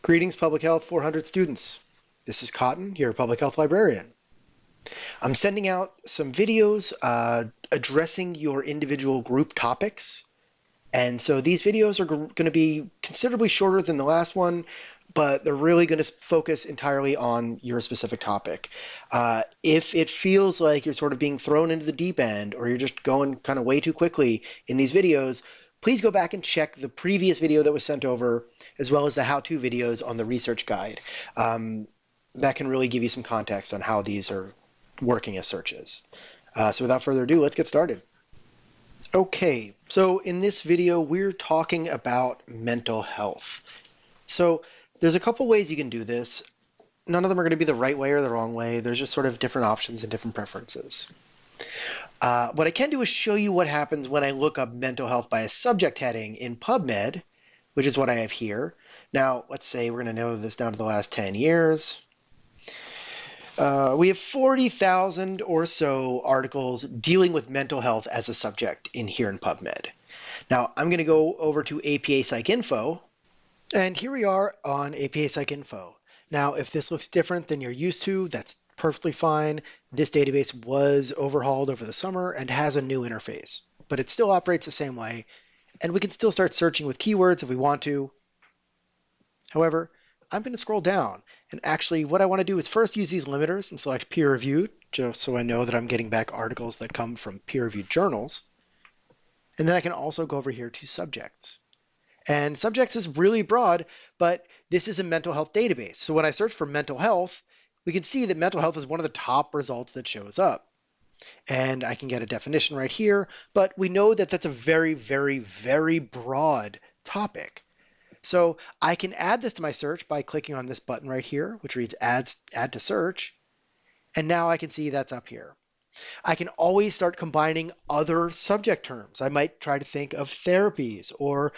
Greetings, Public Health 400 students. This is Cotton, your Public Health Librarian. I'm sending out some videos addressing your individual group topics. And so these videos are going to be considerably shorter than the last one, but they're really going to focus entirely on your specific topic. If it feels like you're sort of being thrown into the deep end or you're just going kind of way too quickly in these videos, please go back and check the previous video that was sent over, as well as the how-to videos on the research guide. That can really give you some context on how these are working as searches. So without further ado, let's get started. Okay, so in this video, we're talking about mental health. So there's a couple ways you can do this. None of them are going to be the right way or the wrong way. There's just sort of different options and different preferences. What I can do is show you what happens when I look up mental health by a subject heading in PubMed, which is what I have here. Now, let's say we're going to narrow this down to the last 10 years. We have 40,000 or so articles dealing with mental health as a subject in here in PubMed. Now, I'm going to go over to APA PsycInfo, and here we are on APA PsycInfo. Now, if this looks different than you're used to, that's perfectly fine. This database was overhauled over the summer and has a new interface, but it still operates the same way, and we can still start searching with keywords if we want to. However, I'm going to scroll down, and actually what I want to do is first use these limiters and select peer-reviewed, just so I know that I'm getting back articles that come from peer-reviewed journals. And then I can also go over here to subjects. And subjects is really broad, but this is a mental health database. So when I search for mental health, we can see that mental health is one of the top results that shows up. And I can get a definition right here, but we know that that's a very, very, very broad topic. So I can add this to my search by clicking on this button right here, which reads Add to Search. And now I can see that's up here. I can always start combining other subject terms. I might try to think of therapies or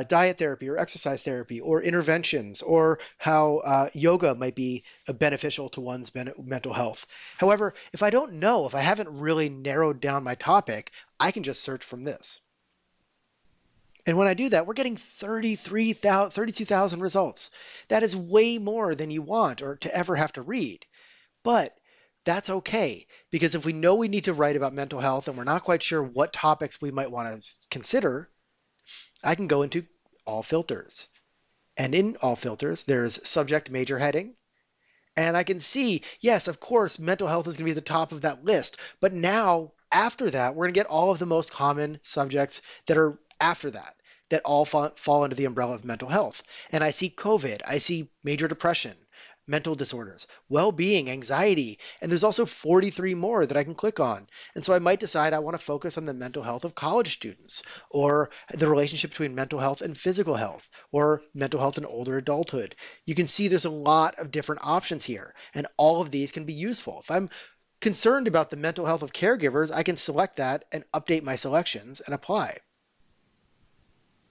diet therapy or exercise therapy or interventions or how yoga might be beneficial to one's mental health. However, if I don't know, if I haven't really narrowed down my topic, I can just search from this. And when I do that, we're getting 32,000 results. That is way more than you want or to ever have to read. But that's okay, because if we know we need to write about mental health and we're not quite sure what topics we might want to consider, I can go into all filters. And in all filters, there's subject major heading. And I can see, yes, of course, mental health is going to be at the top of that list. But now, after that, we're going to get all of the most common subjects that are after that all fall under the umbrella of mental health. And I see COVID, I see major depression, mental disorders, well-being, anxiety, and there's also 43 more that I can click on. And so I might decide I want to focus on the mental health of college students, or the relationship between mental health and physical health, or mental health in older adulthood. You can see there's a lot of different options here, and all of these can be useful. If I'm concerned about the mental health of caregivers, I can select that and update my selections and apply.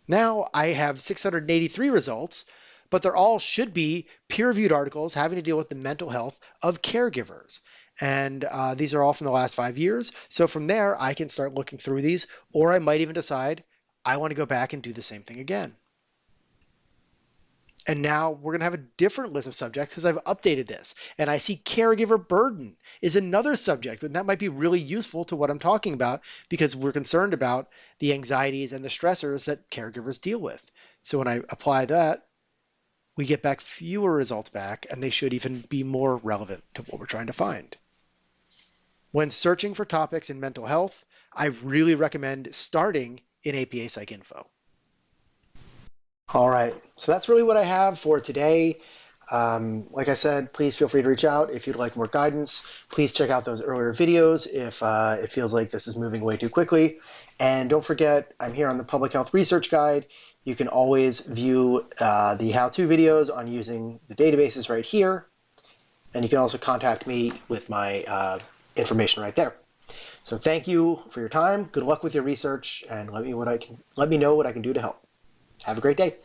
Now I have 683 results, but they're all should be peer-reviewed articles having to deal with the mental health of caregivers. And these are all from the last 5 years. So from there, I can start looking through these, or I might even decide I want to go back and do the same thing again. And now we're going to have a different list of subjects because I've updated this. And I see caregiver burden is another subject, and that might be really useful to what I'm talking about because we're concerned about the anxieties and the stressors that caregivers deal with. So when I apply that, we get back fewer results back, and they should even be more relevant to what we're trying to find. When searching for topics in mental health, I really recommend starting in APA PsycInfo. All right, so that's really what I have for today. Like I said, please feel free to reach out if you'd like more guidance. Please check out those earlier videos if it feels like this is moving way too quickly. And don't forget, I'm here on the Public Health Research Guide. You can always view the how-to videos on using the databases right here. And you can also contact me with my information right there. So thank you for your time. Good luck with your research, and let me know what I can do to help. Have a great day.